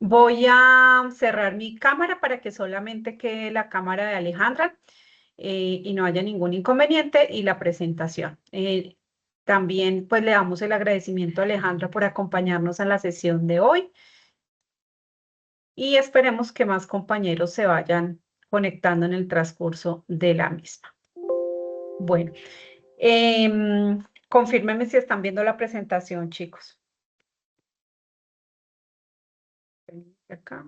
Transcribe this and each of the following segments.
Voy a cerrar mi cámara para que solamente quede la cámara de Alejandra y no haya ningún inconveniente y la presentación. También pues le damos el agradecimiento a Alejandra por acompañarnos en la sesión de hoy y esperemos que más compañeros se vayan conectando en el transcurso de la misma. Bueno, confírmenme si están viendo la presentación, chicos. Acá.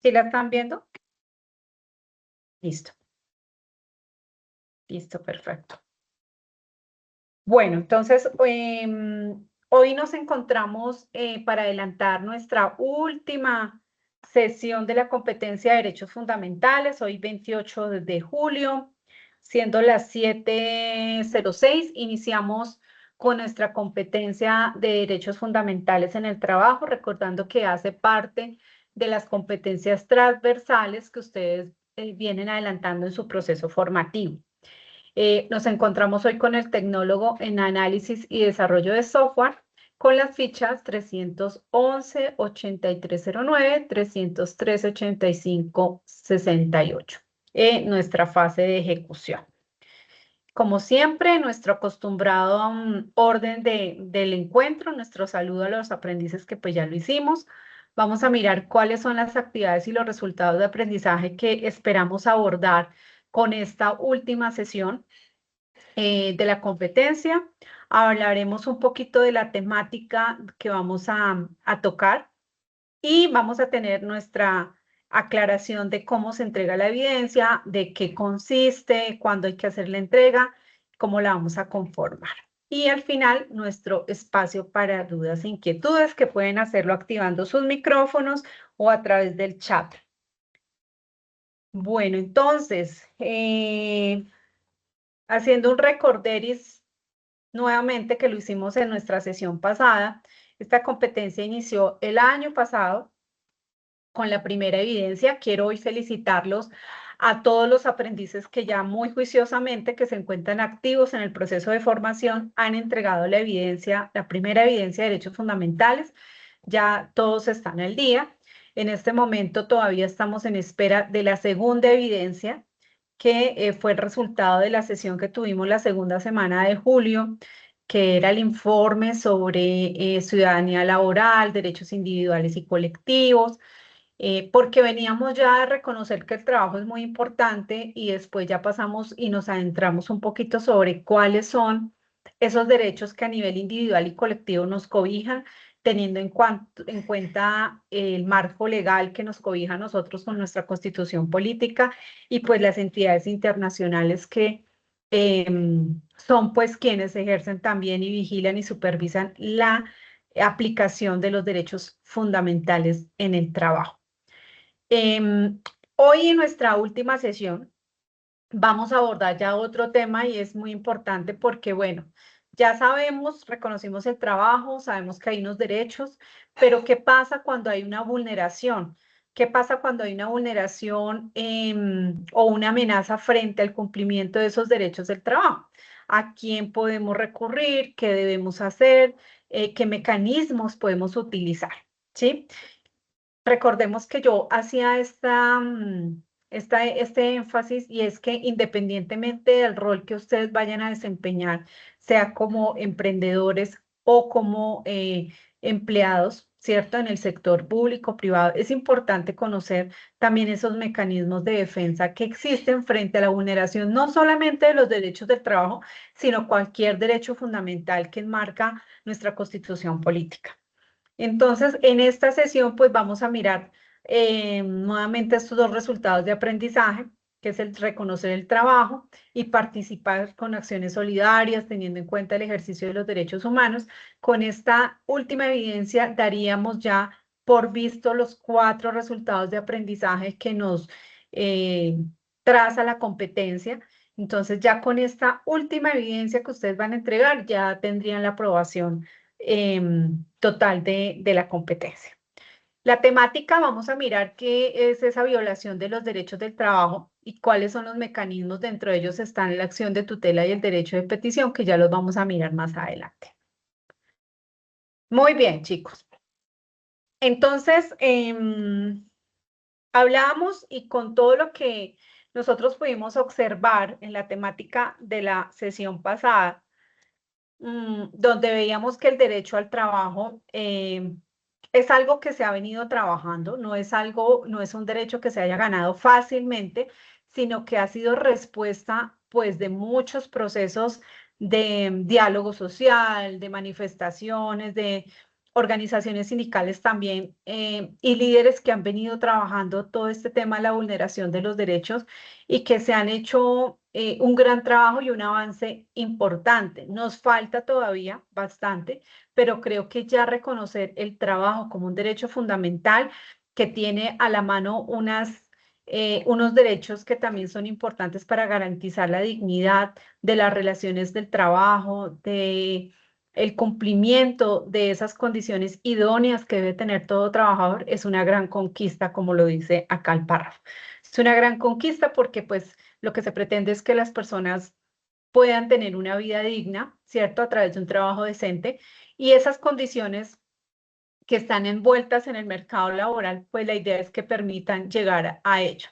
¿Sí la están viendo? Listo, listo, perfecto. Bueno, entonces hoy nos encontramos para adelantar nuestra última sesión de la competencia de derechos fundamentales, hoy 28 de julio, siendo las 7:06, iniciamos con nuestra competencia de derechos fundamentales en el trabajo, recordando que hace parte de las competencias transversales que ustedes vienen adelantando en su proceso formativo. Nos encontramos hoy con el tecnólogo en análisis y desarrollo de software con las fichas 311-8309, 313-85-68 en nuestra fase de ejecución. Como siempre, nuestro acostumbrado orden del encuentro, nuestro saludo a los aprendices que pues ya lo hicimos. Vamos a mirar cuáles son las actividades y los resultados de aprendizaje que esperamos abordar con esta última sesión de la competencia. Hablaremos un poquito de la temática que vamos a tocar y vamos a tener nuestra aclaración de cómo se entrega la evidencia, de qué consiste, cuándo hay que hacer la entrega, cómo la vamos a conformar. Y al final, nuestro espacio para dudas e inquietudes que pueden hacerlo activando sus micrófonos o a través del chat. Bueno, entonces, haciendo un recorderis nuevamente que lo hicimos en nuestra sesión pasada, esta competencia inició el año pasado con la primera evidencia. Quiero hoy felicitarlos a todos los aprendices que ya muy juiciosamente, que se encuentran activos en el proceso de formación, han entregado la evidencia, la primera evidencia de derechos fundamentales. Ya todos están al día. En este momento todavía estamos en espera de la segunda evidencia, que fue el resultado de la sesión que tuvimos la segunda semana de julio, que era el informe sobre ciudadanía laboral, derechos individuales y colectivos, porque veníamos ya a reconocer que el trabajo es muy importante y después ya pasamos y nos adentramos un poquito sobre cuáles son esos derechos que a nivel individual y colectivo nos cobijan, teniendo en cuenta el marco legal que nos cobija a nosotros con nuestra constitución política y pues las entidades internacionales que son pues quienes ejercen también y vigilan y supervisan la aplicación de los derechos fundamentales en el trabajo. Hoy en nuestra última sesión vamos a abordar ya otro tema y es muy importante porque, bueno, ya sabemos, reconocimos el trabajo, sabemos que hay unos derechos, pero ¿qué pasa cuando hay una vulneración? ¿Qué pasa cuando hay una vulneración o una amenaza frente al cumplimiento de esos derechos del trabajo? ¿A quién podemos recurrir? ¿Qué debemos hacer? ¿Qué mecanismos podemos utilizar? ¿Sí? Recordemos que yo hacía este énfasis y es que independientemente del rol que ustedes vayan a desempeñar, sea como emprendedores o como empleados, ¿cierto? En el sector público, privado, es importante conocer también esos mecanismos de defensa que existen frente a la vulneración, no solamente de los derechos del trabajo, sino cualquier derecho fundamental que enmarca nuestra constitución política. Entonces, en esta sesión, pues vamos a mirar nuevamente estos dos resultados de aprendizaje, que es el reconocer el trabajo y participar con acciones solidarias, teniendo en cuenta el ejercicio de los derechos humanos. Con esta última evidencia daríamos ya por visto los 4 resultados de aprendizaje que nos eh, traza la competencia. Entonces, ya con esta última evidencia que ustedes van a entregar, ya tendrían la aprobación total de la competencia. La temática, vamos a mirar qué es esa violación de los derechos del trabajo y cuáles son los mecanismos. Dentro de ellos están la acción de tutela y el derecho de petición, que ya los vamos a mirar más adelante. Muy bien, chicos. Entonces, hablábamos y con todo lo que nosotros pudimos observar en la temática de la sesión pasada, donde veíamos que el derecho al trabajo es algo que se ha venido trabajando, no es algo, no es un derecho que se haya ganado fácilmente, sino que ha sido respuesta pues de muchos procesos de diálogo social, de manifestaciones, de organizaciones sindicales también y líderes que han venido trabajando todo este tema de la vulneración de los derechos y que se han hecho un gran trabajo y un avance importante. Nos falta todavía bastante, pero creo que ya reconocer el trabajo como un derecho fundamental que tiene a la mano unos derechos que también son importantes para garantizar la dignidad de las relaciones del trabajo, de el cumplimiento de esas condiciones idóneas que debe tener todo trabajador es una gran conquista, como lo dice acá el párrafo. Es una gran conquista porque pues lo que se pretende es que las personas puedan tener una vida digna, ¿cierto? A través de un trabajo decente y esas condiciones que están envueltas en el mercado laboral, pues la idea es que permitan llegar a ello.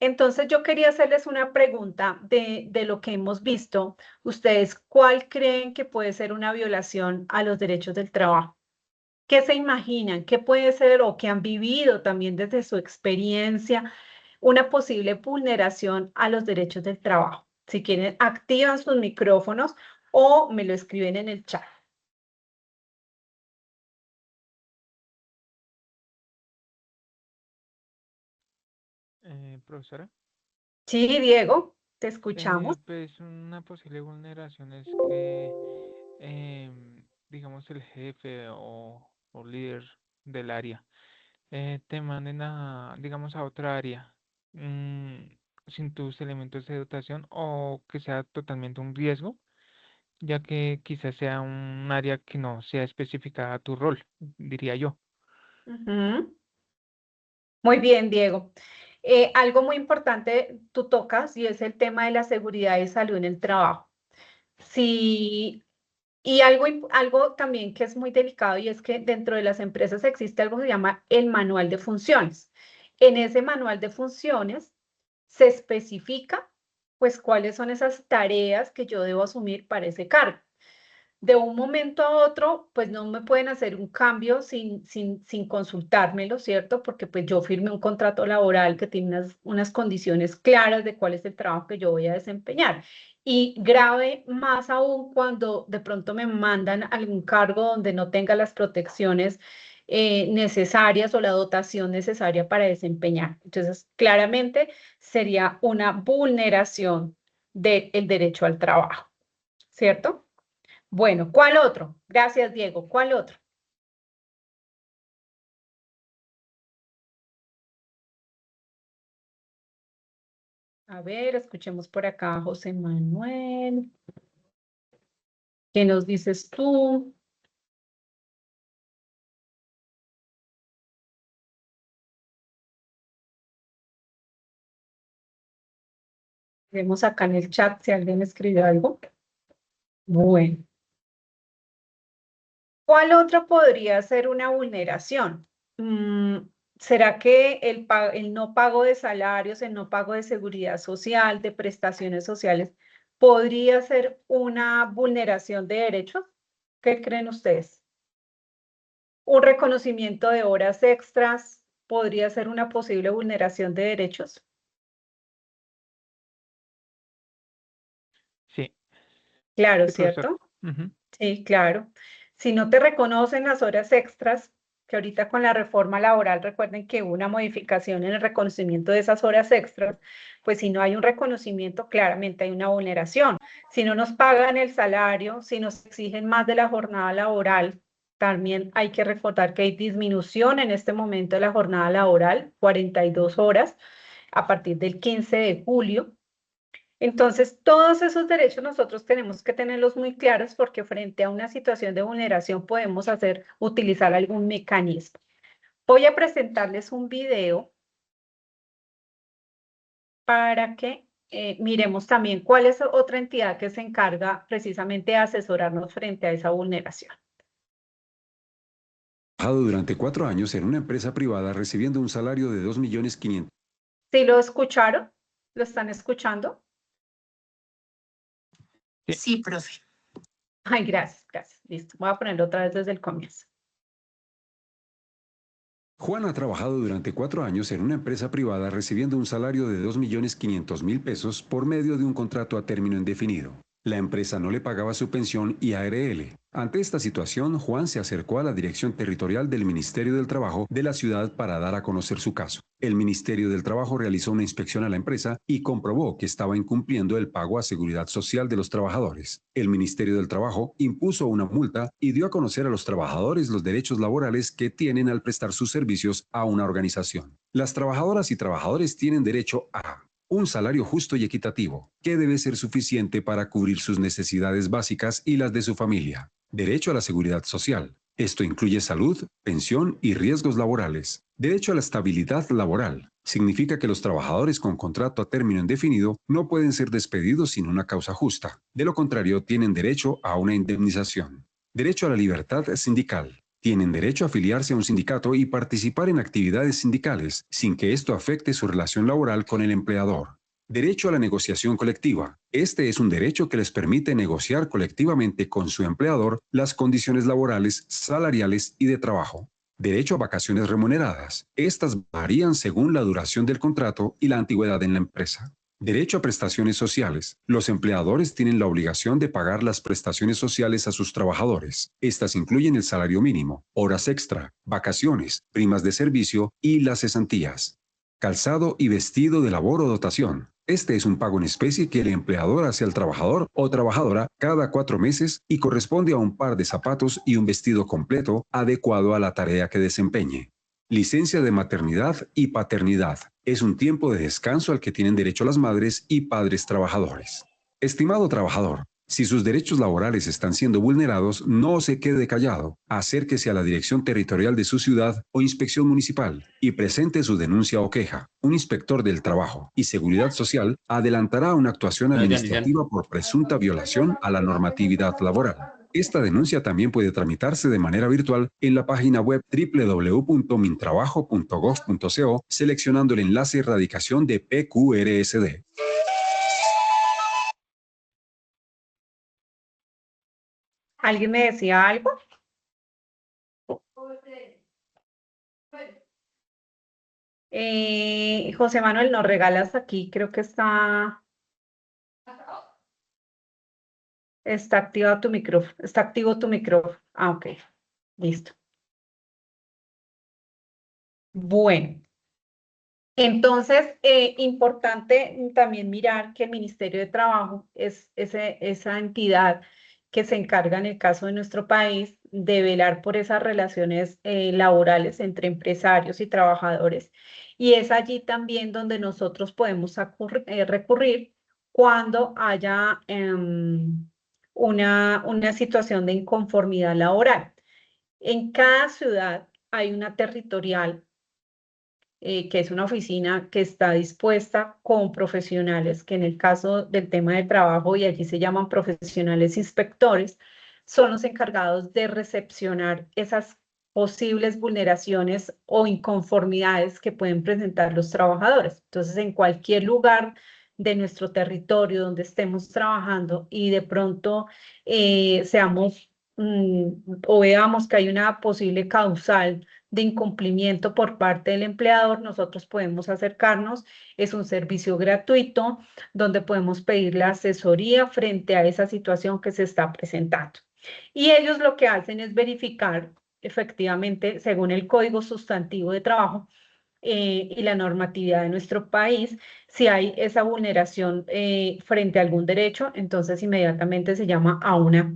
Entonces yo quería hacerles una pregunta de lo que hemos visto. ¿Ustedes cuál creen que puede ser una violación a los derechos del trabajo? ¿Qué se imaginan? ¿Qué puede ser o qué han vivido también desde su experiencia una posible vulneración a los derechos del trabajo? Si quieren, activan sus micrófonos o me lo escriben en el chat. Profesora, Sí, Diego, te escuchamos. pues una posible vulneración es que, digamos, el jefe o líder del área te manden a, digamos, a otra área mm, sin tus elementos de dotación o que sea totalmente un riesgo, ya que quizás sea un área que no sea específica a tu rol, diría yo. Ujú. Muy bien, Diego. Algo muy importante tú tocas y es el tema de la seguridad y salud en el trabajo. Sí, y algo también que es muy delicado y es que dentro de las empresas existe algo que se llama el manual de funciones. En ese manual de funciones se especifica pues cuáles son esas tareas que yo debo asumir para ese cargo. De un momento a otro, pues no me pueden hacer un cambio sin consultármelo, ¿cierto? Porque pues yo firmé un contrato laboral que tiene unas condiciones claras de cuál es el trabajo que yo voy a desempeñar. Y grave más aún cuando de pronto me mandan algún cargo donde no tenga las protecciones necesarias o la dotación necesaria para desempeñar. Entonces, claramente sería una vulneración del derecho al trabajo, ¿cierto? Bueno, ¿cuál otro? Gracias, Diego. ¿Cuál otro? A ver, escuchemos por acá a José Manuel. ¿Qué nos dices tú? Vemos acá en el chat si alguien escribió algo. Bueno, ¿cuál otro podría ser una vulneración? Mm, ¿Será que el no pago de salarios, el no pago de seguridad social, de prestaciones sociales, podría ser una vulneración de derechos? ¿Qué creen ustedes? Un reconocimiento de horas extras podría ser una posible vulneración de derechos. Sí, Claro, sí, profesor. ¿cierto? Ujú. Sí, claro. Si no te reconocen las horas extras, que ahorita con la reforma laboral, recuerden que hubo una modificación en el reconocimiento de esas horas extras, pues si no hay un reconocimiento, claramente hay una vulneración. Si no nos pagan el salario, si nos exigen más de la jornada laboral, también hay que recordar que hay disminución en este momento de la jornada laboral, 42 horas, a partir del 15 de julio. Entonces, todos esos derechos nosotros tenemos que tenerlos muy claros porque frente a una situación de vulneración podemos utilizar algún mecanismo. Voy a presentarles un video para que miremos también cuál es otra entidad que se encarga precisamente de asesorarnos frente a esa vulneración. trabajado durante 4 años en una empresa privada recibiendo un salario de 2.500.000. ¿Sí lo escucharon? ¿Lo están escuchando? Sí. Sí, profe. Ay, gracias, gracias. Listo. Voy a ponerlo otra vez desde el comienzo. Juan ha trabajado durante 4 años en una empresa privada recibiendo un salario de 2.500.000 pesos por medio de un contrato a término indefinido. La empresa no le pagaba su pensión y ARL. Ante esta situación, Juan se acercó a la Dirección Territorial del Ministerio del Trabajo de la ciudad para dar a conocer su caso. El Ministerio del Trabajo realizó una inspección a la empresa y comprobó que estaba incumpliendo el pago a seguridad social de los trabajadores. El Ministerio del Trabajo impuso una multa y dio a conocer a los trabajadores los derechos laborales que tienen al prestar sus servicios a una organización. Las trabajadoras y trabajadores tienen derecho a un salario justo y equitativo, que debe ser suficiente para cubrir sus necesidades básicas y las de su familia. Derecho a la seguridad social. Esto incluye salud, pensión y riesgos laborales. Derecho a la estabilidad laboral. Significa que los trabajadores con contrato a término indefinido no pueden ser despedidos sin una causa justa. De lo contrario, tienen derecho a una indemnización. Derecho a la libertad sindical. Tienen derecho a afiliarse a un sindicato y participar en actividades sindicales, sin que esto afecte su relación laboral con el empleador. Derecho a la negociación colectiva. Este es un derecho que les permite negociar colectivamente con su empleador las condiciones laborales, salariales y de trabajo. Derecho a vacaciones remuneradas. Estas varían según la duración del contrato y la antigüedad en la empresa. Derecho a prestaciones sociales. Los empleadores tienen la obligación de pagar las prestaciones sociales a sus trabajadores. Estas incluyen el salario mínimo, horas extra, vacaciones, primas de servicio y las cesantías. Calzado y vestido de labor o dotación. Este es un pago en especie que el empleador hace al trabajador o trabajadora cada 4 meses y corresponde a un par de zapatos y un vestido completo adecuado a la tarea que desempeñe. Licencia de maternidad y paternidad. Es un tiempo de descanso al que tienen derecho las madres y padres trabajadores. Estimado trabajador, si sus derechos laborales están siendo vulnerados, no se quede callado. Acérquese a la Dirección Territorial de su ciudad o Inspección Municipal y presente su denuncia o queja. Un inspector del Trabajo y Seguridad Social adelantará una actuación administrativa por presunta violación a la normatividad laboral. Esta denuncia también puede tramitarse de manera virtual en la página web www.mintrabajo.gov.co seleccionando el enlace Erradicación de PQRSD. ¿Alguien me decía algo? José Manuel, nos regalas aquí, creo que está activado tu micrófono, está activo tu micrófono. Ah, ok, listo. Bueno, entonces, importante también mirar que el Ministerio de Trabajo es esa entidad que se encarga en el caso de nuestro país de velar por esas relaciones laborales entre empresarios y trabajadores. Y es allí también donde nosotros podemos recurrir cuando haya una situación de inconformidad laboral. En cada ciudad hay una territorial que es una oficina que está dispuesta con profesionales, que en el caso del tema de trabajo, y allí se llaman profesionales inspectores, son los encargados de recepcionar esas posibles vulneraciones o inconformidades que pueden presentar los trabajadores. Entonces, en cualquier lugar de nuestro territorio donde estemos trabajando y de pronto seamos o veamos que hay una posible causal de incumplimiento por parte del empleador, nosotros podemos acercarnos. Es un servicio gratuito donde podemos pedir la asesoría frente a esa situación que se está presentando. Y ellos lo que hacen es verificar efectivamente, según el Código Sustantivo de Trabajo y la normatividad de nuestro país, si hay esa vulneración frente a algún derecho, entonces inmediatamente se llama a una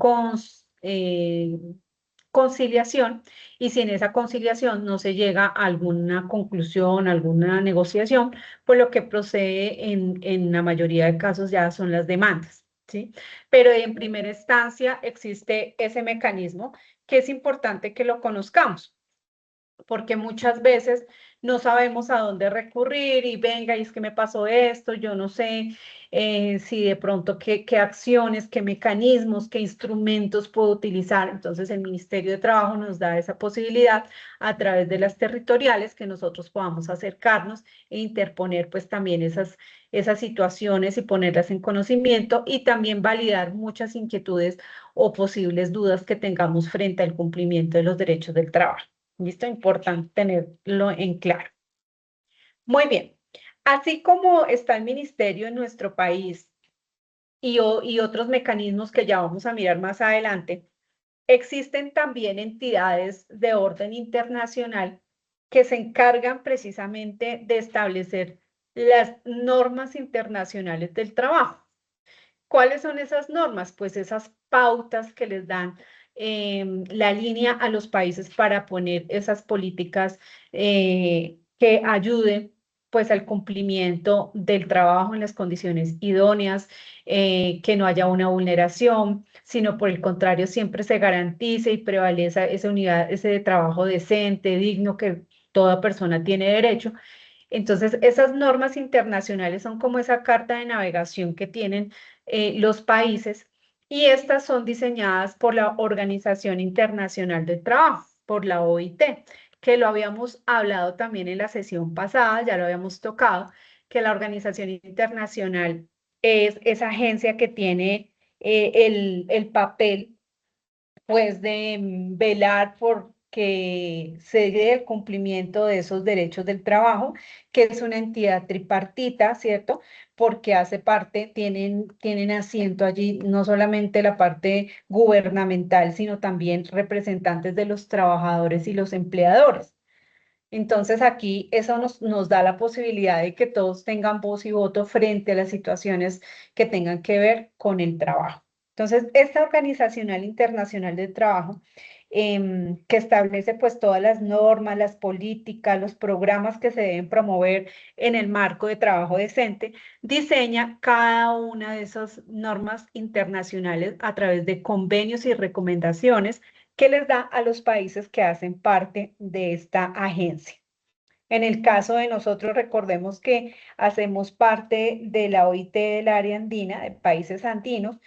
conciliación, y si en esa conciliación no se llega a alguna conclusión, alguna negociación, pues lo que procede en la mayoría de casos ya son las demandas, ¿sí? Pero en primera instancia existe ese mecanismo que es importante que lo conozcamos. porque muchas veces no sabemos a dónde recurrir y venga, y es que me pasó esto, yo no sé si de pronto qué acciones, qué mecanismos, qué instrumentos puedo utilizar. Entonces el Ministerio de Trabajo nos da esa posibilidad a través de las territoriales que nosotros podamos acercarnos e interponer pues también esas situaciones y ponerlas en conocimiento y también validar muchas inquietudes o posibles dudas que tengamos frente al cumplimiento de los derechos del trabajo. ¿Listo? Importante tenerlo en claro. Muy bien. Así como está el ministerio en nuestro país y otros mecanismos que ya vamos a mirar más adelante, existen también entidades de orden internacional que se encargan precisamente de establecer las normas internacionales del trabajo. ¿Cuáles son esas normas? Pues esas pautas que les dan la línea a los países para poner esas políticas que ayuden pues al cumplimiento del trabajo en las condiciones idóneas, que no haya una vulneración, sino por el contrario siempre se garantice y prevaleza esa unidad, ese trabajo decente, digno que toda persona tiene derecho. Entonces, esas normas internacionales son como esa carta de navegación que tienen los países y estas son diseñadas por la Organización Internacional del Trabajo, por la OIT, que lo habíamos hablado también en la sesión pasada, ya lo habíamos tocado, que la Organización Internacional es esa agencia que tiene el papel pues de velar por que se dé el cumplimiento de esos derechos del trabajo, que es una entidad tripartita, ¿cierto? Porque hace parte, tienen asiento allí no solamente la parte gubernamental, sino también representantes de los trabajadores y los empleadores. Entonces aquí eso nos da la posibilidad de que todos tengan voz y voto frente a las situaciones que tengan que ver con el trabajo. Entonces, esta Organizacional Internacional del Trabajo, que establece pues todas las normas, las políticas, los programas que se deben promover en el marco de trabajo decente, diseña cada una de esas normas internacionales a través de convenios y recomendaciones que les da a los países que hacen parte de esta agencia. En el caso de nosotros, recordemos que hacemos parte de la OIT del área andina, de países andinos,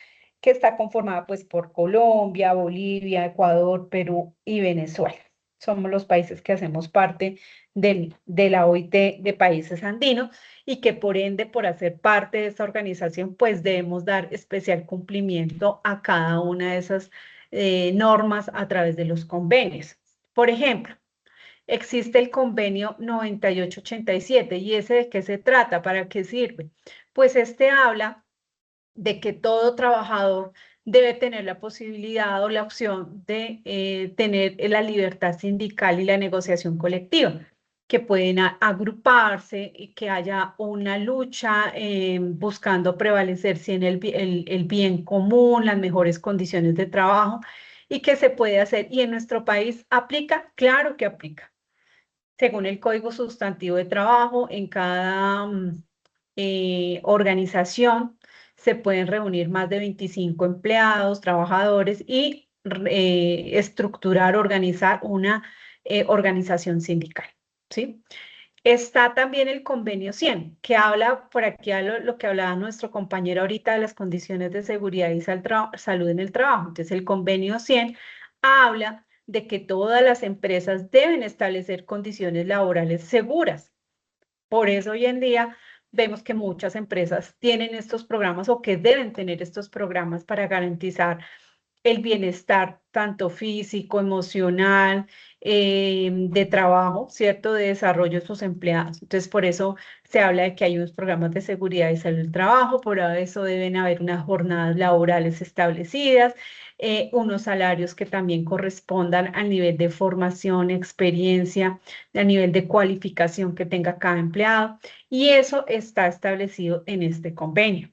que está conformada pues por Colombia, Bolivia, Ecuador, Perú y Venezuela. Somos los países que hacemos parte de la OIT de países andinos y que por ende, por hacer parte de esta organización, pues debemos dar especial cumplimiento a cada una de esas normas a través de los convenios. Por ejemplo, existe el convenio 9887 y ese de qué se trata, para qué sirve. Pues este habla de que todo trabajador debe tener la posibilidad o la opción de tener la libertad sindical y la negociación colectiva, que pueden agruparse y que haya una lucha buscando prevalecer si en el bien común, las mejores condiciones de trabajo y que se puede hacer. Y en nuestro país aplica, claro que aplica según el Código Sustantivo de Trabajo, en cada organización se pueden reunir más de 25 empleados, trabajadores y estructurar, organizar una organización sindical, ¿sí? Está también el convenio 100, que habla, por aquí a lo que hablaba nuestro compañero ahorita de las condiciones de seguridad y salud en el trabajo. Entonces, el convenio 100 habla de que todas las empresas deben establecer condiciones laborales seguras. Por eso hoy en día vemos que muchas empresas tienen estos programas o que deben tener estos programas para garantizar el bienestar tanto físico, emocional, de trabajo, ¿cierto? De desarrollo de sus empleados. Entonces, por eso se habla de que hay unos programas de seguridad y salud del trabajo, por eso deben haber unas jornadas laborales establecidas, unos salarios que también correspondan al nivel de formación, experiencia, a nivel de cualificación que tenga cada empleado, y eso está establecido en este convenio.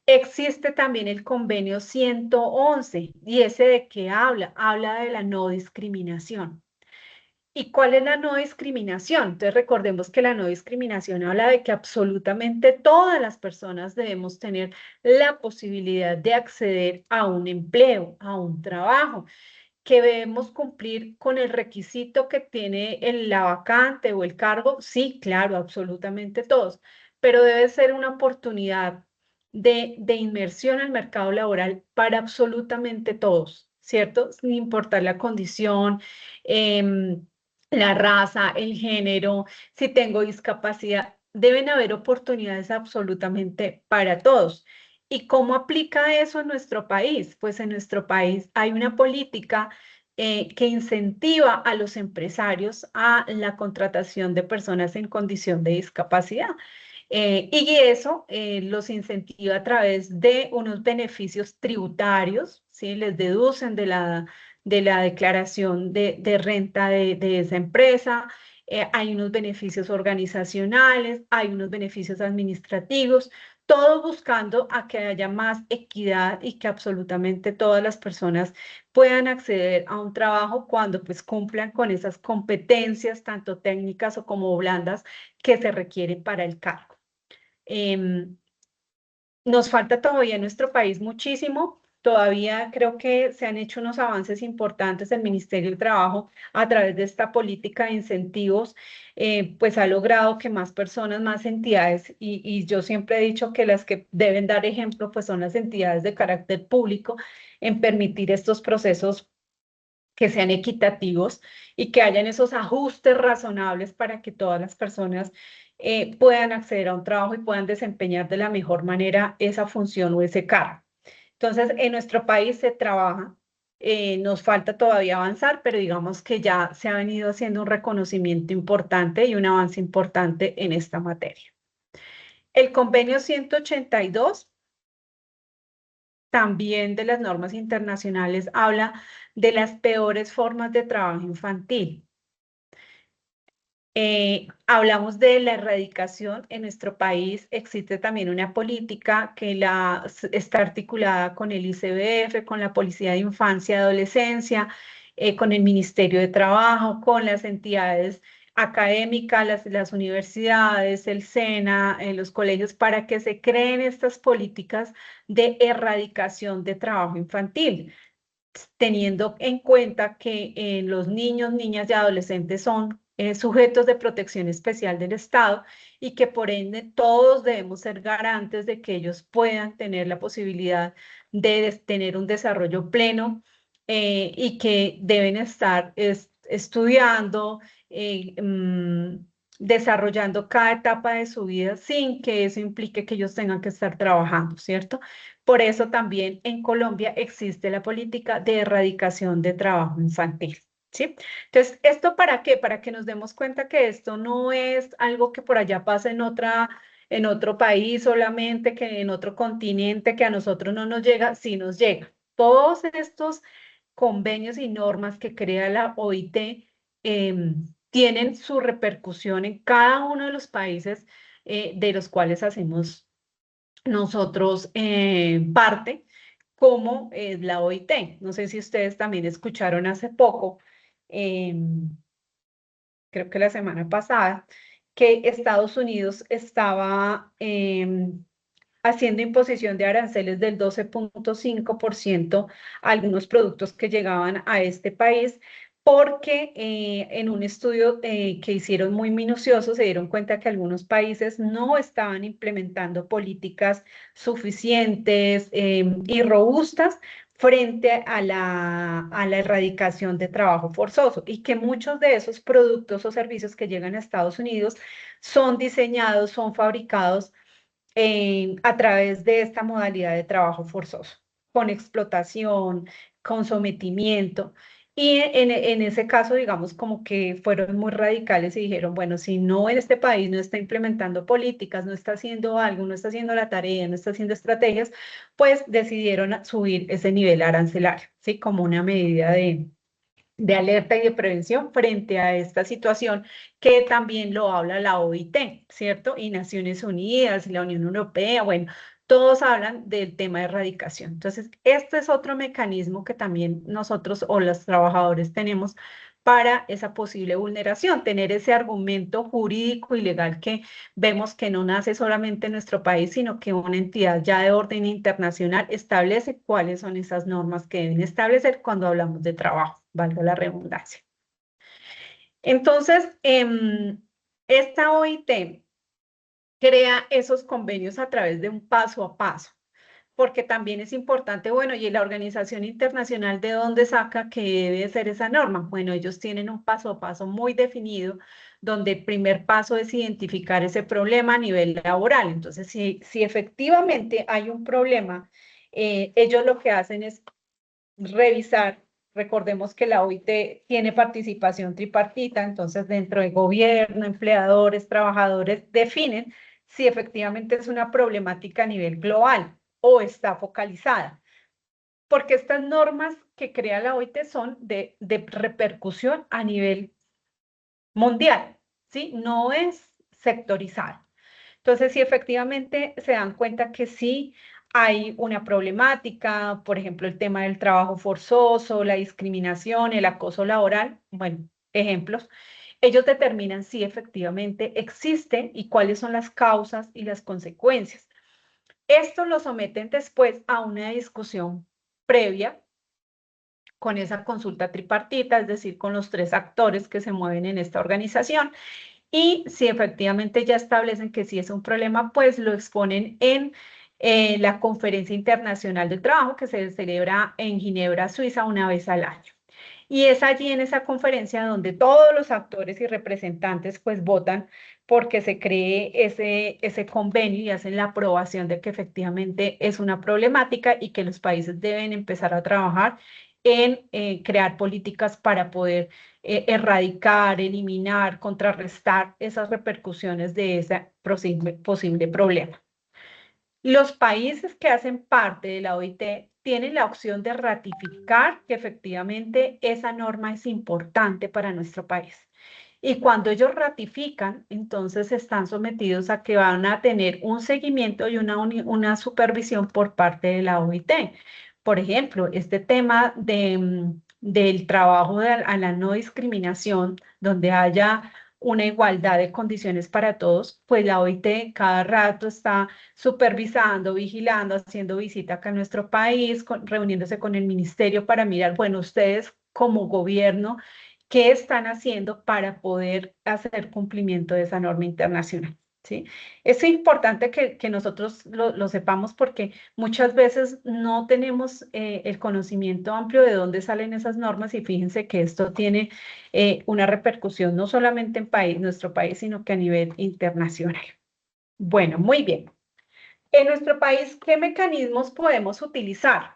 Existe también el convenio 111, y ese de qué habla? Habla de la no discriminación. ¿Y cuál es la no discriminación? Entonces recordemos que la no discriminación habla de que absolutamente todas las personas debemos tener la posibilidad de acceder a un empleo, a un trabajo, que debemos cumplir con el requisito que tiene la vacante o el cargo, sí, claro, absolutamente todos, pero debe ser una oportunidad de inmersión al mercado laboral para absolutamente todos, ¿cierto? Sin importar la condición, la raza, el género, si tengo discapacidad, deben haber oportunidades absolutamente para todos. ¿Y cómo aplica eso en nuestro país? Pues en nuestro país hay una política que incentiva a los empresarios a la contratación de personas en condición de discapacidad. Y eso los incentiva a través de unos beneficios tributarios, ¿sí? Les deducen de la declaración de renta de esa empresa. Hay unos beneficios organizacionales, hay unos beneficios administrativos, todo buscando a que haya más equidad y que absolutamente todas las personas puedan acceder a un trabajo cuando pues cumplan con esas competencias, tanto técnicas o como blandas, que se requieren para el cargo. Nos falta todavía en nuestro país muchísimo. Todavía creo que se han hecho unos avances importantes. El Ministerio del Trabajo, a través de esta política de incentivos, pues ha logrado que más personas, más entidades, y yo siempre he dicho que las que deben dar ejemplo, pues son las entidades de carácter público en permitir estos procesos que sean equitativos y que hayan esos ajustes razonables para que todas las personas puedan acceder a un trabajo y puedan desempeñar de la mejor manera esa función o ese cargo. Entonces, en nuestro país se trabaja, nos falta todavía avanzar, pero digamos que ya se ha venido haciendo un reconocimiento importante y un avance importante en esta materia. El convenio 182 también de las normas internacionales habla de las peores formas de trabajo infantil. Hablamos de la erradicación en nuestro país. Existe también una política que está articulada con el ICBF, con la Policía de Infancia y Adolescencia, con el Ministerio de Trabajo, con las entidades académicas, las universidades, el SENA, los colegios, para que se creen estas políticas de erradicación de trabajo infantil, teniendo en cuenta que los niños, niñas y adolescentes son sujetos de protección especial del Estado y que por ende todos debemos ser garantes de que ellos puedan tener la posibilidad de tener un desarrollo pleno y que deben estar estudiando, desarrollando cada etapa de su vida sin que eso implique que ellos tengan que estar trabajando, ¿cierto? Por eso también en Colombia existe la política de erradicación de trabajo infantil, ¿sí? Entonces, ¿esto para qué? Para que nos demos cuenta que esto no es algo que por allá pasa en otro país solamente, que en otro continente, que a nosotros no nos llega, sí nos llega. Todos estos convenios y normas que crea la OIT tienen su repercusión en cada uno de los países de los cuales hacemos nosotros parte, como es la OIT. No sé si ustedes también escucharon hace poco, creo que la semana pasada, que Estados Unidos estaba haciendo imposición de aranceles del 12.5% a algunos productos que llegaban a este país, porque en un estudio que hicieron muy minucioso se dieron cuenta que algunos países no estaban implementando políticas suficientes y robustas frente a la erradicación de trabajo forzoso, y que muchos de esos productos o servicios que llegan a Estados Unidos son diseñados, son fabricados a través de esta modalidad de trabajo forzoso, con explotación, con sometimiento. Y en ese caso, digamos, como que fueron muy radicales y dijeron, bueno, si no en este país no está implementando políticas, no está haciendo algo, no está haciendo la tarea, no está haciendo estrategias, pues decidieron subir ese nivel arancelario, ¿sí? Como una medida de alerta y de prevención frente a esta situación que también lo habla la OIT, ¿cierto? Y Naciones Unidas y la Unión Europea, bueno, todos hablan del tema de erradicación. Entonces, este es otro mecanismo que también nosotros o los trabajadores tenemos para esa posible vulneración, tener ese argumento jurídico y legal que vemos que no nace solamente en nuestro país, sino que una entidad ya de orden internacional establece cuáles son esas normas que deben establecer cuando hablamos de trabajo. valga la redundancia. Entonces, esta OIT crea esos convenios a través de un paso a paso, porque también es importante, bueno, y la Organización Internacional, ¿de dónde saca que debe ser esa norma? Bueno, ellos tienen un paso a paso muy definido, donde el primer paso es identificar ese problema a nivel laboral. Entonces, si efectivamente hay un problema, ellos lo que hacen es revisar. Recordemos que la OIT tiene participación tripartita, entonces dentro de gobierno, empleadores, trabajadores, definen si efectivamente es una problemática a nivel global o está focalizada. Porque estas normas que crea la OIT son de repercusión a nivel mundial, ¿sí? No es sectorizada. Entonces, si efectivamente se dan cuenta que sí hay una problemática, por ejemplo, el tema del trabajo forzoso, la discriminación, el acoso laboral, bueno, ejemplos, ellos determinan si efectivamente existe y cuáles son las causas y las consecuencias. Esto lo someten después a una discusión previa con esa consulta tripartita, es decir, con los 3 actores que se mueven en esta organización. Y si efectivamente ya establecen que sí es un problema, pues lo exponen en la Conferencia Internacional del Trabajo que se celebra en Ginebra, Suiza, una vez al año. Y es allí en esa conferencia donde todos los actores y representantes pues votan porque se cree ese convenio y hacen la aprobación de que efectivamente es una problemática y que los países deben empezar a trabajar en crear políticas para poder erradicar, eliminar, contrarrestar esas repercusiones de ese posible problema. Los países que hacen parte de la OIT tienen la opción de ratificar que efectivamente esa norma es importante para nuestro país. Y cuando ellos ratifican, entonces están sometidos a que van a tener un seguimiento y una supervisión por parte de la OIT. Por ejemplo, este tema del trabajo a la no discriminación, donde haya una igualdad de condiciones para todos, pues la OIT cada rato está supervisando, vigilando, haciendo visita acá a nuestro país, reuniéndose con el ministerio para mirar, bueno, ustedes como gobierno, ¿qué están haciendo para poder hacer cumplimiento de esa norma internacional? ¿Sí? Es importante que nosotros lo sepamos porque muchas veces no tenemos el conocimiento amplio de dónde salen esas normas y fíjense que esto tiene una repercusión no solamente en nuestro país, sino que a nivel internacional. Bueno, muy bien. En nuestro país, ¿qué mecanismos podemos utilizar?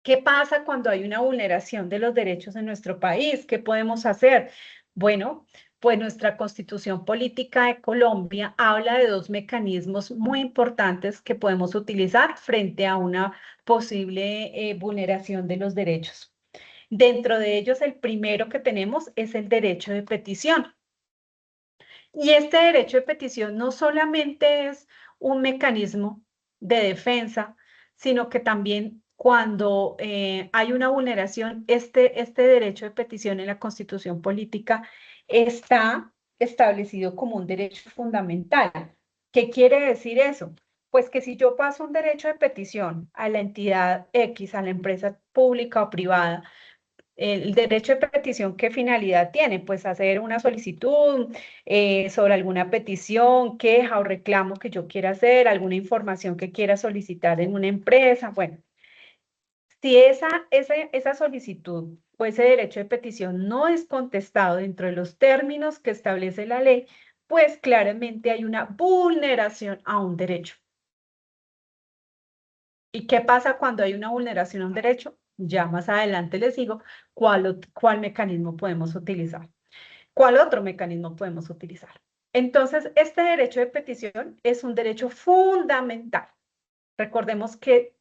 ¿Qué pasa cuando hay una vulneración de los derechos en nuestro país? ¿Qué podemos hacer? Bueno, pues nuestra Constitución Política de Colombia habla de 2 mecanismos muy importantes que podemos utilizar frente a una posible vulneración de los derechos. Dentro de ellos, el primero que tenemos es el derecho de petición. Y este derecho de petición no solamente es un mecanismo de defensa, sino que también cuando hay una vulneración, este derecho de petición en la Constitución Política está establecido como un derecho fundamental. ¿Qué quiere decir eso? Pues que si yo paso un derecho de petición a la entidad X, a la empresa pública o privada, el derecho de petición, ¿qué finalidad tiene? Pues hacer una solicitud sobre alguna petición, queja o reclamo que yo quiera hacer, alguna información que quiera solicitar en una empresa. Bueno, si esa solicitud o ese derecho de petición no es contestado dentro de los términos que establece la ley, pues claramente hay una vulneración a un derecho. ¿Y qué pasa cuando hay una vulneración a un derecho? Ya más adelante les digo cuál mecanismo podemos utilizar. ¿Cuál otro mecanismo podemos utilizar? Entonces, este derecho de petición es un derecho fundamental. Recordemos que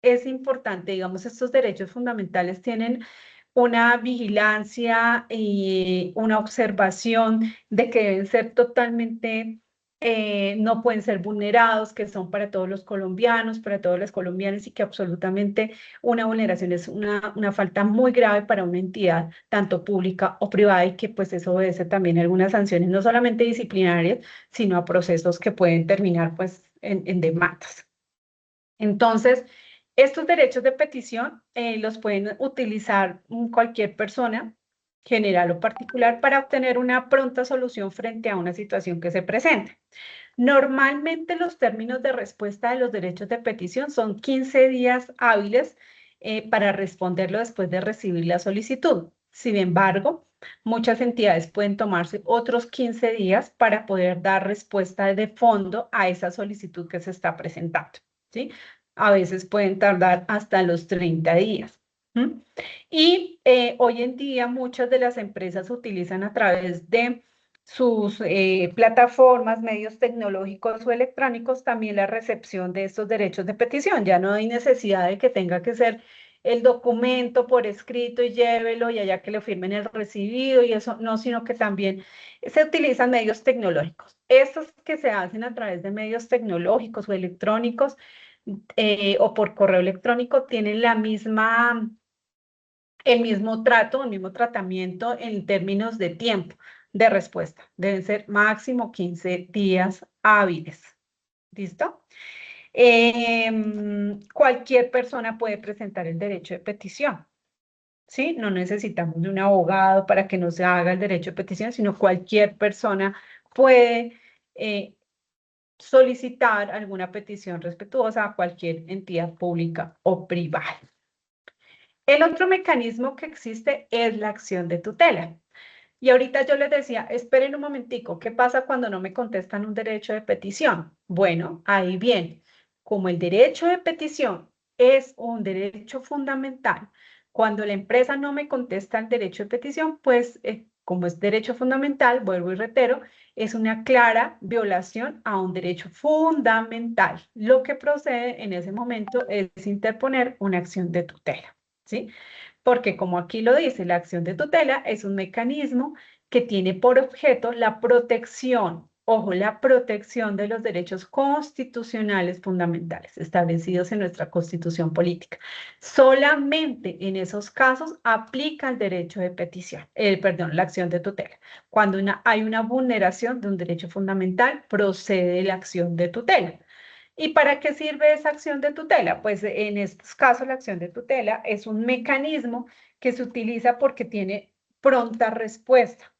es importante, digamos, estos derechos fundamentales tienen una vigilancia y una observación de que deben ser totalmente, no pueden ser vulnerados, que son para todos los colombianos, para todas las colombianas y que absolutamente una vulneración es una falta muy grave para una entidad, tanto pública o privada, y que pues eso obedece también a algunas sanciones, no solamente disciplinarias, sino a procesos que pueden terminar pues en demandas. Entonces, Estos derechos de petición los pueden utilizar cualquier persona, general o particular, para obtener una pronta solución frente a una situación que se presente. Normalmente los términos de respuesta de los derechos de petición son 15 días hábiles para responderlo después de recibir la solicitud. Sin embargo, muchas entidades pueden tomarse otros 15 días para poder dar respuesta de fondo a esa solicitud que se está presentando, ¿sí? A veces pueden tardar hasta los 30 días. Y hoy en día muchas de las empresas utilizan a través de sus plataformas, medios tecnológicos o electrónicos, también la recepción de estos derechos de petición. Ya no hay necesidad de que tenga que ser el documento por escrito y llévelo y allá que le firmen el recibido y eso, no, sino que también se utilizan medios tecnológicos. Estos que se hacen a través de medios tecnológicos o electrónicos o por correo electrónico tienen el mismo trato, el mismo tratamiento en términos de tiempo de respuesta. Deben ser máximo 15 días hábiles. ¿Listo? Cualquier persona puede presentar el derecho de petición. ¿Sí? No necesitamos de un abogado para que no se haga el derecho de petición, sino cualquier persona puede solicitar alguna petición respetuosa a cualquier entidad pública o privada. El otro mecanismo que existe es la acción de tutela. Y ahorita yo les decía, esperen un momentico, ¿qué pasa cuando no me contestan un derecho de petición? Bueno, ahí viene. Como el derecho de petición es un derecho fundamental, cuando la empresa no me contesta el derecho de petición, pues como es derecho fundamental, vuelvo y reitero, es una clara violación a un derecho fundamental. Lo que procede en ese momento es interponer una acción de tutela, ¿sí? Porque como aquí lo dice, la acción de tutela es un mecanismo que tiene por objeto la protección, ojo, la protección de los derechos constitucionales fundamentales establecidos en nuestra Constitución política. Solamente en esos casos aplica el derecho de petición, perdón, la acción de tutela. Cuando hay una vulneración de un derecho fundamental, procede la acción de tutela. ¿Y para qué sirve esa acción de tutela? Pues en estos casos la acción de tutela es un mecanismo que se utiliza porque tiene pronta respuesta,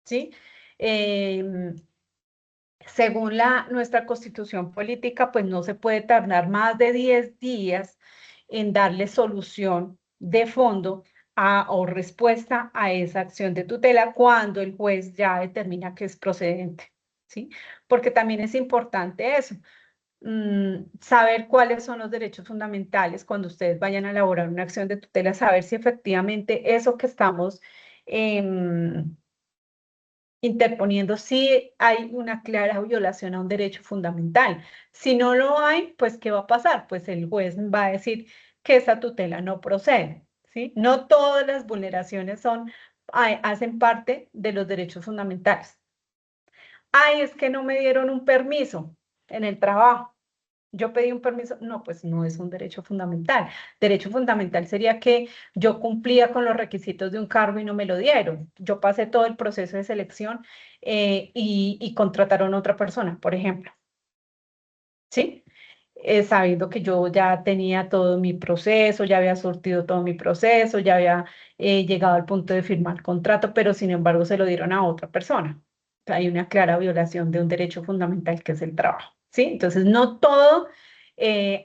¿sí? Según nuestra Constitución política, pues no se puede tardar más de 10 días en darle solución de fondo o respuesta a esa acción de tutela cuando el juez ya determina que es procedente, ¿sí? Porque también es importante eso. Saber cuáles son los derechos fundamentales cuando ustedes vayan a elaborar una acción de tutela, saber si efectivamente eso que estamos interponiendo, si hay una clara violación a un derecho fundamental. Si no lo hay, pues ¿qué va a pasar? Pues el juez va a decir que esa tutela no procede, ¿sí? No todas las vulneraciones hacen parte de los derechos fundamentales. Ay, es que no me dieron un permiso en el trabajo. Yo pedí un permiso, no, pues no es un derecho fundamental. Derecho fundamental sería que yo cumplía con los requisitos de un cargo y no me lo dieron. Yo pasé todo el proceso de selección y contrataron a otra persona, por ejemplo. ¿Sí? Sabiendo que yo ya tenía todo mi proceso, ya había surtido todo mi proceso, ya había llegado al punto de firmar el contrato, pero sin embargo se lo dieron a otra persona. O sea, hay una clara violación de un derecho fundamental que es el trabajo, ¿sí? Entonces, no todo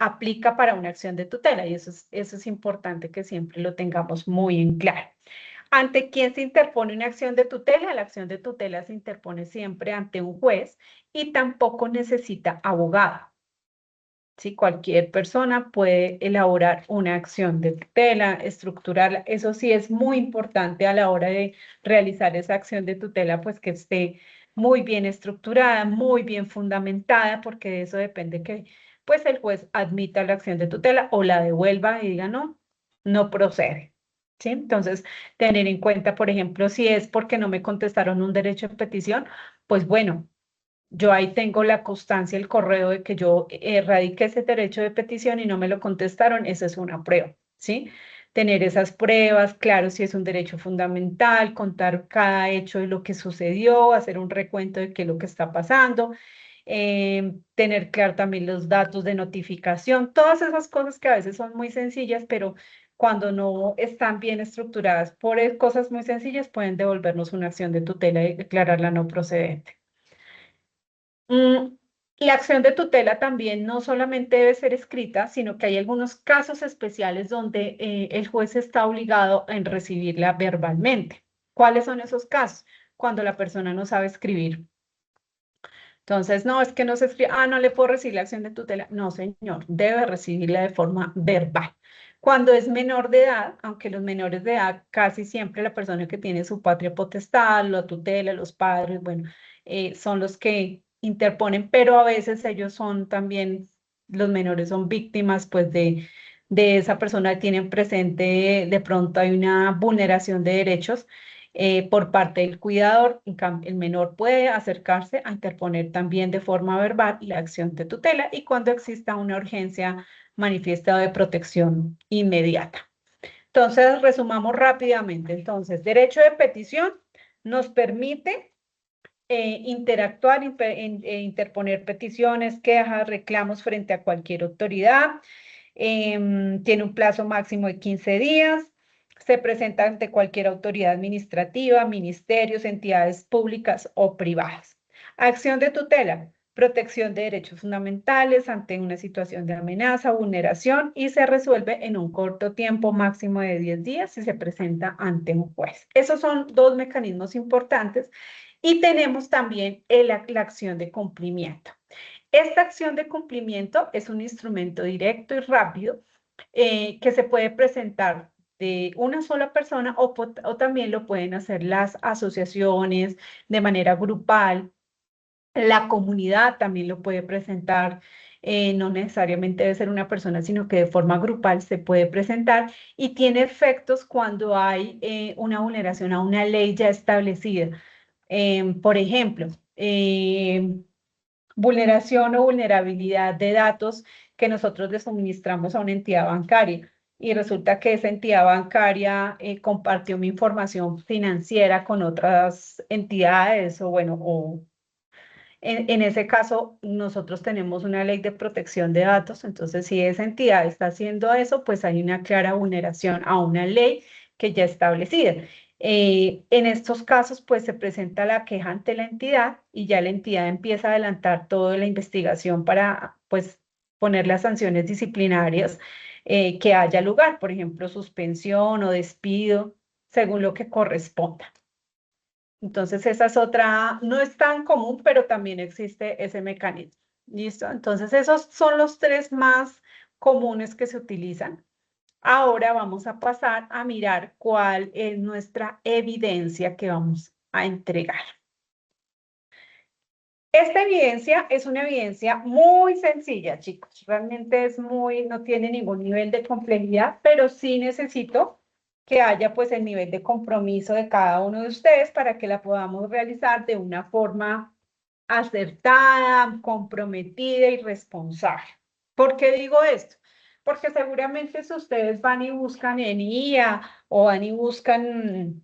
aplica para una acción de tutela y eso es importante que siempre lo tengamos muy en claro. ¿Ante quién se interpone una acción de tutela? La acción de tutela se interpone siempre ante un juez y tampoco necesita abogado. ¿Sí? Cualquier persona puede elaborar una acción de tutela, estructurarla. Eso sí es muy importante a la hora de realizar esa acción de tutela, pues que esté muy bien estructurada, muy bien fundamentada, porque de eso depende que pues el juez admita la acción de tutela o la devuelva y diga no, no procede. ¿Sí? Entonces, tener en cuenta, por ejemplo, si es porque no me contestaron un derecho de petición, pues bueno, yo ahí tengo la constancia, el correo de que yo erradiqué ese derecho de petición y no me lo contestaron, esa es una prueba, ¿sí? Tener esas pruebas, claro, si es un derecho fundamental, contar cada hecho de lo que sucedió, hacer un recuento de qué es lo que está pasando tener claro también los datos de notificación, todas esas cosas que a veces son muy sencillas, pero cuando no están bien estructuradas por cosas muy sencillas, pueden devolvernos una acción de tutela y declararla no procedente. La acción de tutela también no solamente debe ser escrita, sino que hay algunos casos especiales donde el juez está obligado en recibirla verbalmente. ¿Cuáles son esos casos? Cuando la persona no sabe escribir. Entonces, no, es que no se escribe, no le puedo recibir la acción de tutela. No, señor, debe recibirla de forma verbal. Cuando es menor de edad, aunque los menores de edad, casi siempre la persona que tiene su patria potestad, la tutela, los padres, bueno, son los que interponen, pero a veces ellos son también, los menores son víctimas, pues, de esa persona que tienen presente, de pronto hay una vulneración de derechos por parte del cuidador. El menor puede acercarse a interponer también de forma verbal la acción de tutela y cuando exista una urgencia manifiesta de protección inmediata. Entonces, resumamos rápidamente. Entonces, derecho de petición nos permite interactuar, interponer peticiones, quejas, reclamos frente a cualquier autoridad. Tiene un plazo máximo de 15 días. Se presenta ante cualquier autoridad administrativa, ministerios, entidades públicas o privadas. Acción de tutela, protección de derechos fundamentales ante una situación de amenaza, vulneración y se resuelve en un corto tiempo máximo de 10 días si se presenta ante un juez. Esos son dos mecanismos importantes y tenemos también la acción de cumplimiento. Esta acción de cumplimiento es un instrumento directo y rápido que se puede presentar de una sola persona o también lo pueden hacer las asociaciones de manera grupal. La comunidad también lo puede presentar, no necesariamente debe ser una persona, sino que de forma grupal se puede presentar y tiene efectos cuando hay una vulneración a una ley ya establecida. Por ejemplo, vulneración o vulnerabilidad de datos que nosotros le suministramos a una entidad bancaria y resulta que esa entidad bancaria compartió mi información financiera con otras entidades o bueno, en ese caso nosotros tenemos una ley de protección de datos, entonces si esa entidad está haciendo eso, pues hay una clara vulneración a una ley que ya establecida. En estos casos, pues se presenta la queja ante la entidad y ya la entidad empieza a adelantar toda la investigación para, pues, poner las sanciones disciplinarias que haya lugar, por ejemplo, suspensión o despido, según lo que corresponda. Entonces, esa es otra, no es tan común, pero también existe ese mecanismo. ¿Listo? Entonces, esos son los tres más comunes que se utilizan. Ahora vamos a pasar a mirar cuál es nuestra evidencia que vamos a entregar. Esta evidencia es una evidencia muy sencilla, chicos. Realmente es no tiene ningún nivel de complejidad, pero sí necesito que haya pues el nivel de compromiso de cada uno de ustedes para que la podamos realizar de una forma acertada, comprometida y responsable. ¿Por qué digo esto? Porque seguramente si ustedes van y buscan en IA o van y buscan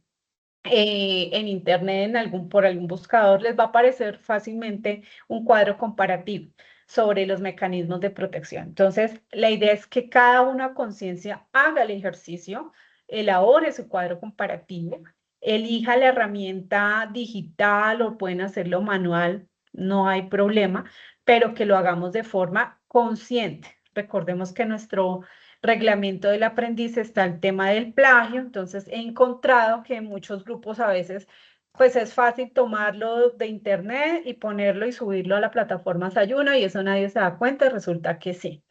en internet, por algún buscador, les va a aparecer fácilmente un cuadro comparativo sobre los mecanismos de protección. Entonces, la idea es que cada uno a conciencia haga el ejercicio, elabore su cuadro comparativo, elija la herramienta digital o pueden hacerlo manual, no hay problema, pero que lo hagamos de forma consciente. Recordemos que nuestro reglamento del aprendiz está el tema del plagio, entonces he encontrado que en muchos grupos a veces pues es fácil tomarlo de internet y ponerlo y subirlo a la plataforma Sayuno y eso nadie se da cuenta y resulta que sí.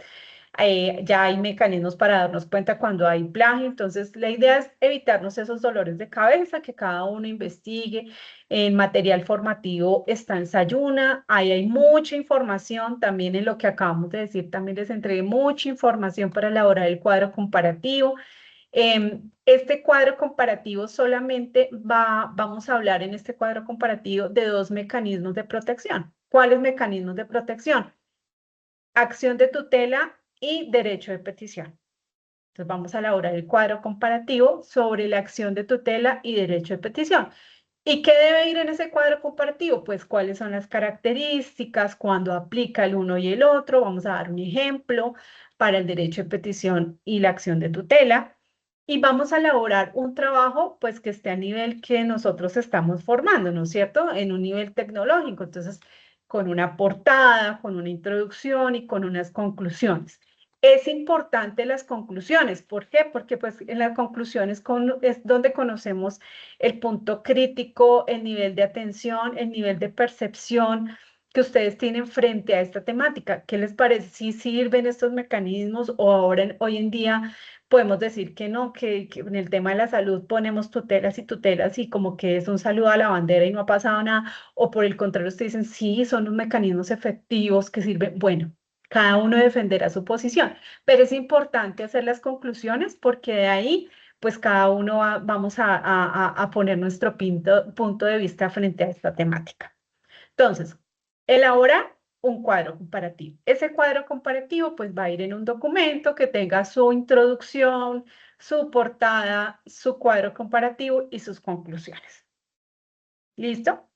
Ya hay mecanismos para darnos cuenta cuando hay plagio, entonces la idea es evitarnos esos dolores de cabeza, que cada uno investigue. El material formativo está en Sayuna, ahí hay mucha información, también en lo que acabamos de decir, también les entregué mucha información para elaborar el cuadro comparativo. Este cuadro comparativo solamente vamos a hablar en este cuadro comparativo de dos mecanismos de protección. ¿Cuáles mecanismos de protección? Acción de tutela y derecho de petición. Entonces vamos a elaborar el cuadro comparativo sobre la acción de tutela y derecho de petición. ¿Y qué debe ir en ese cuadro comparativo? Pues cuáles son las características, cuándo aplica el uno y el otro. Vamos a dar un ejemplo para el derecho de petición y la acción de tutela. Y vamos a elaborar un trabajo pues que esté a nivel que nosotros estamos formando, ¿no es cierto? En un nivel tecnológico. Entonces, con una portada, con una introducción y con unas conclusiones. Es importante las conclusiones. ¿Por qué? Porque pues en las conclusiones es donde conocemos el punto crítico, el nivel de atención, el nivel de percepción que ustedes tienen frente a esta temática. ¿Qué les parece? ¿Si sirven estos mecanismos o ahora, hoy en día, podemos decir que no, que en el tema de la salud ponemos tutelas y como que es un saludo a la bandera y no ha pasado nada? O por el contrario, ustedes dicen, sí, son los mecanismos efectivos que sirven. Bueno, cada uno defenderá su posición, pero es importante hacer las conclusiones porque de ahí pues cada uno vamos a poner nuestro punto de vista frente a esta temática. Entonces, elabora un cuadro comparativo. Ese cuadro comparativo pues va a ir en un documento que tenga su introducción, su portada, su cuadro comparativo y sus conclusiones. ¿Listo?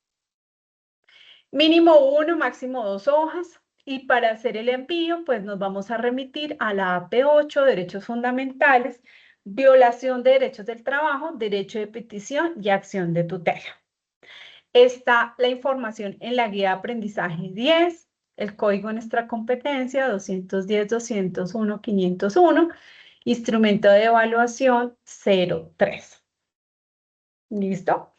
Mínimo 1, máximo 2 hojas. Y para hacer el envío, pues nos vamos a remitir a la AP8, Derechos Fundamentales, Violación de Derechos del Trabajo, Derecho de Petición y Acción de Tutela. Está la información en la guía de aprendizaje 10, el código de nuestra competencia 210-201-501, instrumento de evaluación 03. ¿Listo?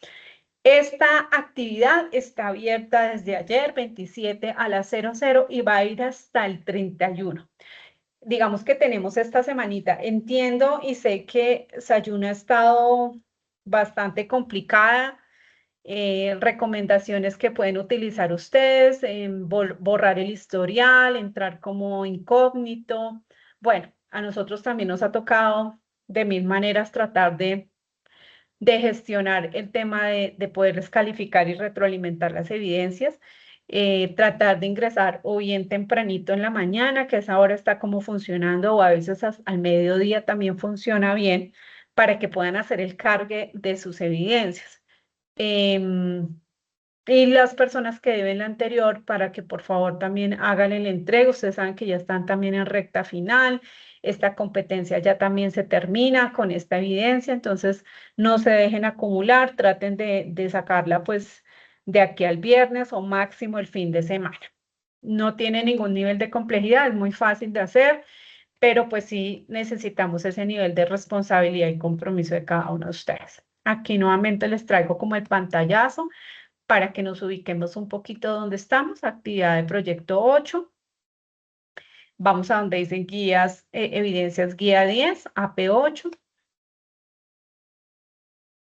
Esta actividad está abierta desde ayer, 27 a las 00 y va a ir hasta el 31. Digamos que tenemos esta semanita. Entiendo y sé que Sayuna ha estado bastante complicada. Recomendaciones que pueden utilizar ustedes, borrar el historial, entrar como incógnito. Bueno, a nosotros también nos ha tocado de mil maneras tratar de gestionar el tema de poderles calificar y retroalimentar las evidencias, tratar de ingresar o bien tempranito en la mañana, que a esa hora está como funcionando, o a veces al mediodía también funciona bien, para que puedan hacer el cargue de sus evidencias. Y las personas que deben la anterior, para que por favor también hagan el entrega. Ustedes saben que ya están también en recta final. Esta competencia ya también se termina con esta evidencia, entonces no se dejen acumular, traten de sacarla pues de aquí al viernes o máximo el fin de semana. No tiene ningún nivel de complejidad, es muy fácil de hacer, pero pues sí necesitamos ese nivel de responsabilidad y compromiso de cada uno de ustedes. Aquí nuevamente les traigo como el pantallazo para que nos ubiquemos un poquito donde estamos, actividad de proyecto 8. Vamos a donde dicen guías, evidencias guía 10, AP8.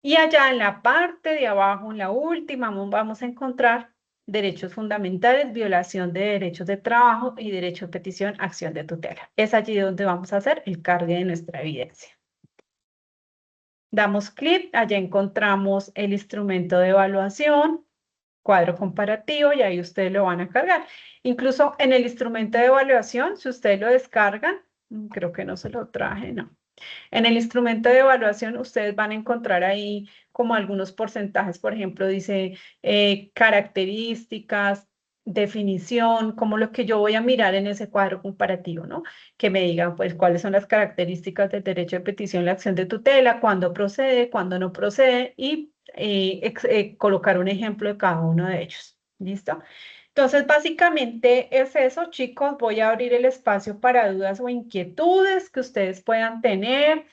Y allá en la parte de abajo, en la última, vamos a encontrar derechos fundamentales, violación de derechos de trabajo y derecho de petición, acción de tutela. Es allí donde vamos a hacer el cargue de nuestra evidencia. Damos clic, allá encontramos el instrumento de evaluación, cuadro comparativo, y ahí ustedes lo van a cargar. Incluso en el instrumento de evaluación, si ustedes lo descargan, creo que no se lo traje, no. En el instrumento de evaluación ustedes van a encontrar ahí como algunos porcentajes, por ejemplo, dice características, definición, como lo que yo voy a mirar en ese cuadro comparativo, ¿no? Que me digan, pues, cuáles son las características del derecho de petición, la acción de tutela, cuándo procede, cuándo no procede, y colocar un ejemplo de cada uno de ellos. ¿Listo? Entonces, básicamente es eso, chicos. Voy a abrir el espacio para dudas o inquietudes que ustedes puedan tener.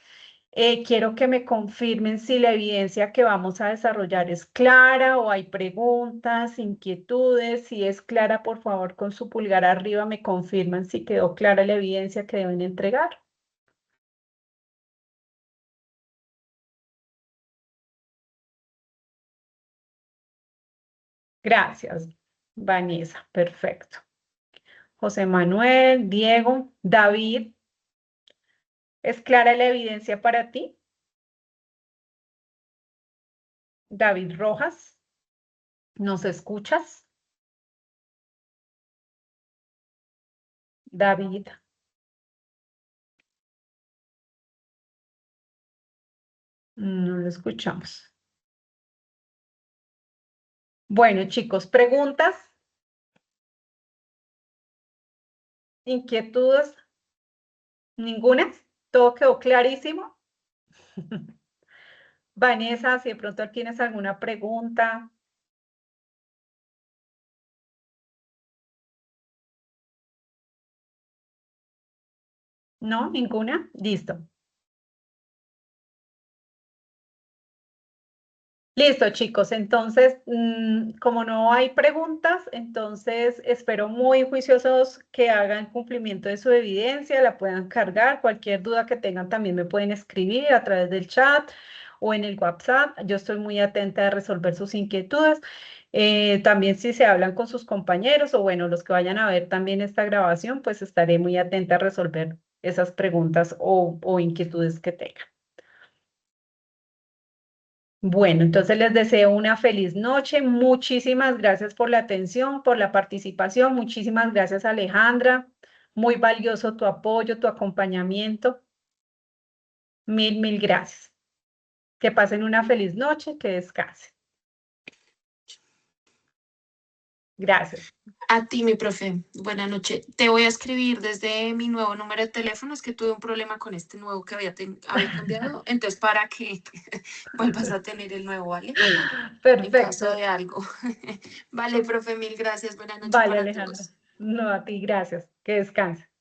Quiero que me confirmen si la evidencia que vamos a desarrollar es clara o hay preguntas, inquietudes. Si es clara, por favor, con su pulgar arriba me confirman si quedó clara la evidencia que deben entregar. Gracias, Vanessa. Perfecto. José Manuel, Diego, David, ¿es clara la evidencia para ti? David Rojas, ¿nos escuchas? David, no lo escuchamos. Bueno, chicos, ¿preguntas? ¿Inquietudes? ¿Ninguna? ¿Todo quedó clarísimo? Vanessa, si de pronto tienes alguna pregunta. ¿No? ¿Ninguna? Listo. Listo, chicos. Entonces, como no hay preguntas, entonces espero muy juiciosos que hagan cumplimiento de su evidencia, la puedan cargar. Cualquier duda que tengan también me pueden escribir a través del chat o en el WhatsApp. Yo estoy muy atenta a resolver sus inquietudes. También si se hablan con sus compañeros o bueno, los que vayan a ver también esta grabación, pues estaré muy atenta a resolver esas preguntas o inquietudes que tengan. Bueno, entonces les deseo una feliz noche. Muchísimas gracias por la atención, por la participación. Muchísimas gracias, Alejandra. Muy valioso tu apoyo, tu acompañamiento. Mil gracias. Que pasen una feliz noche, que descansen. Gracias. A ti, mi profe. Buenas noches. Te voy a escribir desde mi nuevo número de teléfono. Es que tuve un problema con este nuevo que había cambiado. Entonces, para que vuelvas a tener el nuevo, ¿vale? En caso Perfecto. de algo. Vale, profe, mil gracias. Buenas noches Vale, para Alejandra. todos. No, a ti, gracias. Que descansen.